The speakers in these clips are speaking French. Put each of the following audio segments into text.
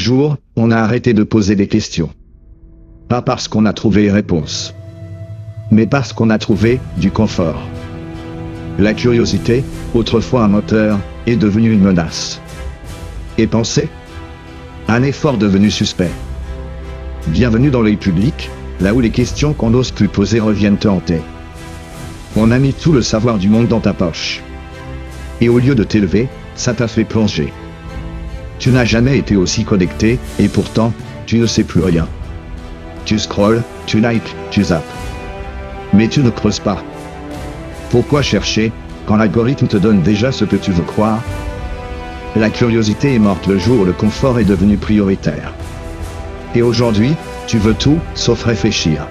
jour, on a arrêté de poser des questions. Pas parce qu'on a trouvé les réponses, mais parce qu'on a trouvé du confort. La curiosité, autrefois un moteur, est devenue une menace. Et penser? Un effort devenu suspect. Bienvenue dans l'œil public, là où les questions qu'on n'ose plus poser reviennent te hanter. On a mis tout le savoir du monde dans ta poche. Et au lieu de t'élever, ça t'a fait plonger. Tu n'as jamais été aussi connecté, et pourtant, tu ne sais plus rien. Tu scrolles, tu likes, tu zappes. Mais tu ne creuses pas. Pourquoi chercher, quand l'algorithme te donne déjà ce que tu veux croire? La curiosité est morte le jour où le confort est devenu prioritaire. Et aujourd'hui, tu veux tout, sauf réfléchir.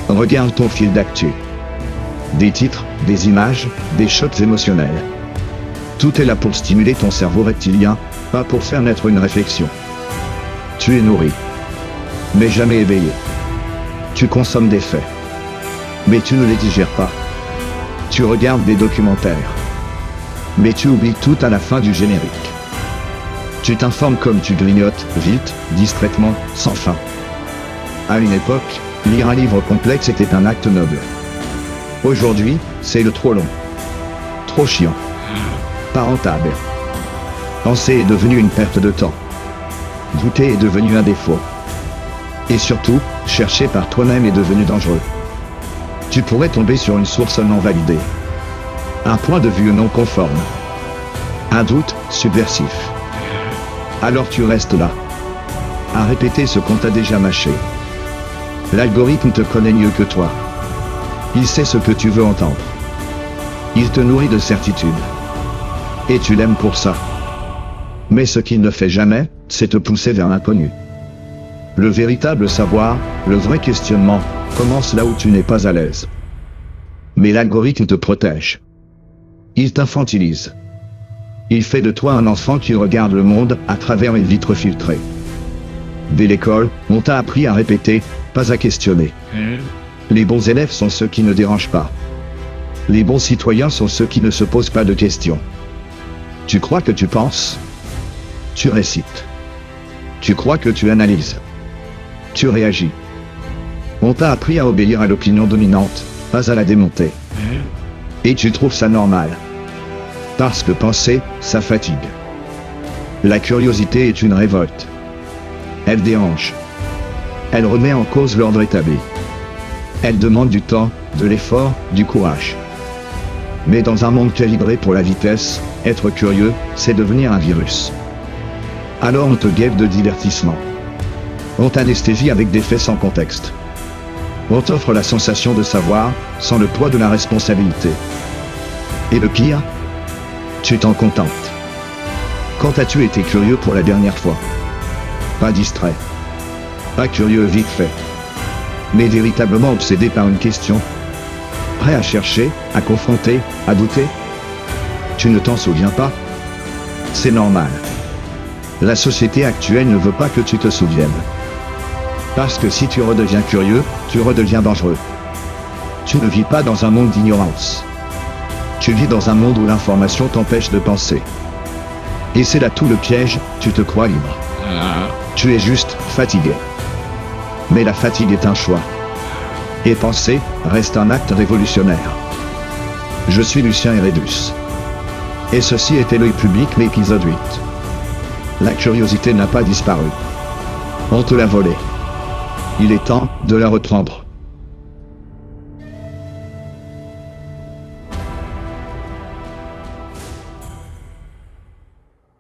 Regarde ton fil d'actu. Des titres, des images, des chocs émotionnels. Tout est là pour stimuler ton cerveau reptilien, pas pour faire naître une réflexion. Tu es nourri, mais jamais éveillé. Tu consommes des faits, mais tu ne les digères pas. Tu regardes des documentaires, mais tu oublies tout à la fin du générique. Tu t'informes comme tu grignotes, vite, distraitement, sans fin. À une époque, lire un livre complexe était un acte noble. Aujourd'hui, c'est le trop long. Trop chiant. Pas rentable. Penser est devenu une perte de temps. Douter est devenu un défaut. Et surtout, chercher par toi-même est devenu dangereux. Tu pourrais tomber sur une source non validée. Un point de vue non conforme. Un doute subversif. Alors tu restes là, à répéter ce qu'on t'a déjà mâché. L'algorithme te connaît mieux que toi. Il sait ce que tu veux entendre. Il te nourrit de certitude. Et tu l'aimes pour ça. Mais ce qu'il ne fait jamais, c'est te pousser vers l'inconnu. Le véritable savoir, le vrai questionnement, commence là où tu n'es pas à l'aise. Mais l'algorithme te protège. Il t'infantilise. Il fait de toi un enfant qui regarde le monde à travers une vitre filtrée. Dès l'école, on t'a appris à répéter, pas à questionner. Les bons élèves sont ceux qui ne dérangent pas. Les bons citoyens sont ceux qui ne se posent pas de questions. Tu crois que tu penses? Tu récites. Tu crois que tu analyses. Tu réagis. On t'a appris à obéir à l'opinion dominante, pas à la démonter. Et tu trouves ça normal. Parce que penser, ça fatigue. La curiosité est une révolte. Elle dérange. Elle remet en cause l'ordre établi. Elle demande du temps, de l'effort, du courage. Mais dans un monde calibré pour la vitesse, être curieux, c'est devenir un virus. Alors on te guette de divertissement. On t'anesthésie avec des faits sans contexte. On t'offre la sensation de savoir, sans le poids de la responsabilité. Et le pire? Tu t'en contentes. Quand as-tu été curieux pour la dernière fois? Pas distrait. Pas curieux vite fait. Mais véritablement obsédé par une question. Prêt à chercher, à confronter, à douter? Tu ne t'en souviens pas? C'est normal. La société actuelle ne veut pas que tu te souviennes. Parce que si tu redeviens curieux, tu redeviens dangereux. Tu ne vis pas dans un monde d'ignorance. Tu vis dans un monde où l'information t'empêche de penser. Et c'est là tout le piège, tu te crois libre. Tu es juste fatigué. Mais la fatigue est un choix. Et penser reste un acte révolutionnaire. Je suis Lucien Eredus. Et ceci était l'œil public, l'épisode 8. La curiosité n'a pas disparu. On te l'a volée. Il est temps de la reprendre.